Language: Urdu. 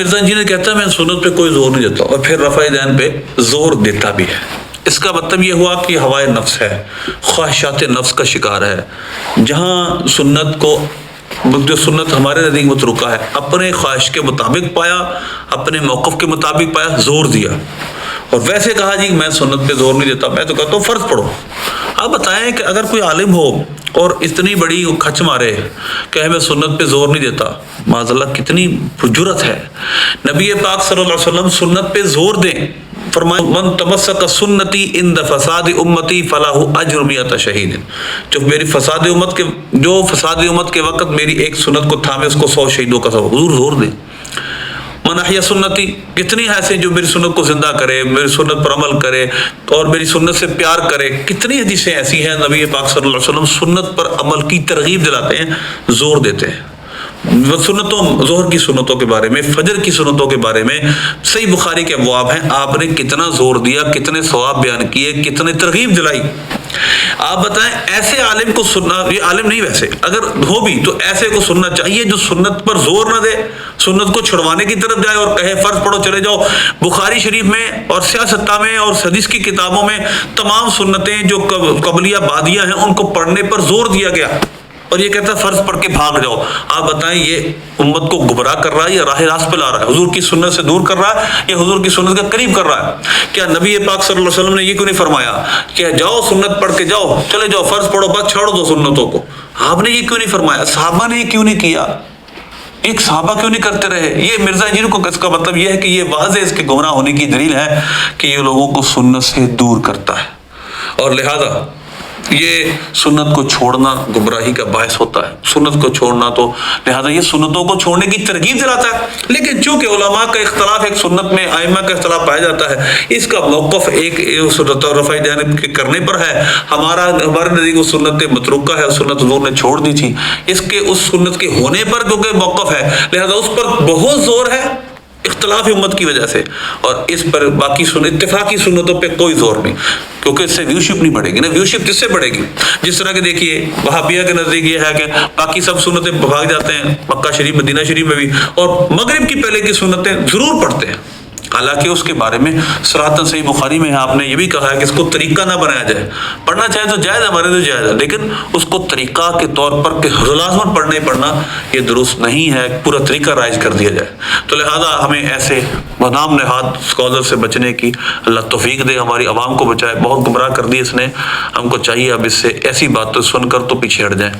مرزا انجینئر کہتا ہے میں سنت پہ کوئی زور نہیں دیتا اور پھر رفع دین پہ زور دیتا بھی ہے. اس کا مطلب یہ ہوا کہ ہوائے نفس ہے, خواہشات نفس کا شکار ہے. جہاں سنت کو جو سنت ہمارے نزدیک متروکہ ہے, اپنے خواہش کے مطابق پایا, اپنے موقف کے مطابق پایا, زور دیا, اور ویسے کہا جی میں سنت پہ زور نہیں دیتا, میں تو کہتا ہوں فرض پڑھو. آپ بتائیں کہ اگر کوئی عالم ہو اور اتنی بڑی کھچ مارے کہ میں سنت پہ زور نہیں دیتا, معاذ اللہ کتنی جرت ہے. نبی پاک صلی اللہ علیہ وسلم سنت پہ زور دیں, فرمائے من تمسک سنتی عند فساد امتی فلاح اجر مئۃ شہید, جو میری فساد امت کے وقت میری ایک سنت کو تھامے اس کو 100 شہیدوں کا ثواب. حضور زور دیں. من احیا سنتی, کتنی ایسے جو میری سنت کو زندہ کرے, میری سنت پر عمل کرے اور میری سنت سے پیار کرے. کتنی حدیثیں ایسی ہیں نبی پاک صلی اللہ علیہ وسلم سنت پر عمل کی ترغیب دلاتے ہیں, زور دیتے ہیں. سنتوں, ظہر کی سنتوں کے بارے میں, فجر کی سنتوں کے بارے میں صحیح بخاری کے ابواب ہیں, آپ نے کتنا زور دیا, کتنے ثواب بیان کیے, کتنے ترغیب دلائی. آپ بتائیں ایسے عالم کو سننا, یہ عالم نہیں ویسے اگر ہو بھی تو ایسے کو سننا چاہیے جو سنت پر زور نہ دے, سنت کو چھڑوانے کی طرف جائے اور کہے فرض پڑھو چلے جاؤ. بخاری شریف میں اور سیاستہ میں اور حدیث کی کتابوں میں تمام سنتیں جو قبلیہ بعدیہ ہیں ان کو پڑھنے پر زور دیا گیا, اور یہ کہتا ہے فرض پڑھ کے بھاگ جاؤ. آپ بتائیں یہ امت کو گمراہ کر رہا ہے یا راہ راست پہ لا رہا ہے, حضور کی سنت سے دور کر رہا ہے یا حضور کی سنت کے قریب کر رہا ہے؟ کیا نبی پاک صلی اللہ علیہ وسلم نے یہ کیوں نہیں فرمایا کہ جاؤ سنت پڑھ کے جاؤ, چلے جاؤ, فرض پڑھو بس چھوڑ دو سنتوں کو؟ آپ نے یہ کیوں نہیں فرمایا؟ صحابہ نے یہ کیوں نہیں کیا؟ ایک صحابہ کیوں نہیں کرتے رہے؟ یہ مرزا انجینئر کو اس کا مطلب یہ ہے کہ یہ واضح اس کے گمراہ ہونے کی دلیل ہے کہ یہ لوگوں کو سنت سے دور کرتا ہے, اور لہذا یہ سنت کو چھوڑنا گمراہی کا باعث ہوتا ہے. سنت کو چھوڑنا تو لہذا یہ سنتوں کو چھوڑنے کی ترغیب دلاتا ہے. لیکن چونکہ علماء کا اختلاف ایک سنت میں, ائمہ کا اختلاف پایا جاتا ہے, اس کا موقف ایک سنت اور رفع دین کے کرنے پر ہے. ہمارے نزدیک وہ سنت متروکہ ہے, سنت حضور نے چھوڑ دی تھی. اس سنت کے ہونے پر کیونکہ موقف ہے لہذا اس پر بہت زور ہے اختلاف امت کی وجہ سے, اور اس پر باقی اتفاقی سنتوں پہ کوئی زور نہیں, کیونکہ اس سے ویوشپ نہیں بڑھے گی نا. ویوشپ کس سے بڑھے گی؟ جس طرح کہ دیکھیے وہابیہ کے نزدیک یہ ہے کہ باقی سب سنتیں بھاگ جاتے ہیں مکہ شریف مدینہ شریف میں بھی, اور مغرب کی پہلے کی سنتیں ضرور پڑھتے ہیں. حالانکہ اس کے بارے میں صراحتاً صحیح بخاری میں آپ نے یہ بھی کہا ہے کہ اس کو طریقہ نہ بنایا جائے. پڑھنا چاہے تو جائز, ہمارے تو جائز ہے, لیکن اس کو طریقہ کے طور پر کہ لازماً پڑھنا یہ درست نہیں ہے, پورا طریقہ رائج کر دیا جائے. تو لہذا ہمیں ایسے بدنام نہاد اسکالر سے بچنے کی اللہ توفیق دے, ہماری عوام کو بچائے. بہت گمراہ کر دی اس نے, ہم کو چاہیے اب اس سے ایسی بات تو سن کر تو پیچھے ہٹ جائیں.